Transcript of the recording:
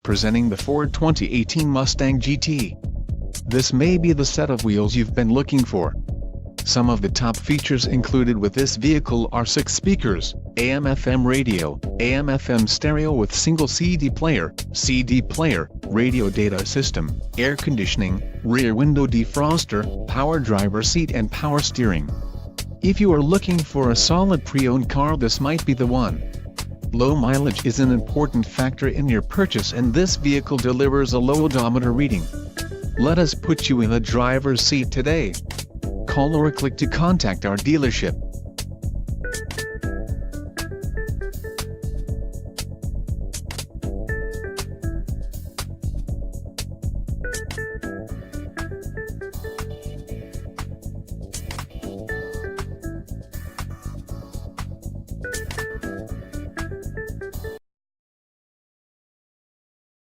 Presenting the Ford 2018 Mustang GT. This may be the set of wheels you've been looking for. Some of the top features included with this vehicle are 6 speakers, AM/FM radio, AM/FM stereo with single CD player, radio data system, air conditioning, rear window defroster, power driver seat and power steering. If you are looking for a solid pre-owned car, this might be the one. Low mileage is an important factor in your purchase, and this vehicle delivers a low odometer reading. Let us put you in the driver's seat today. Call or click to contact our dealership.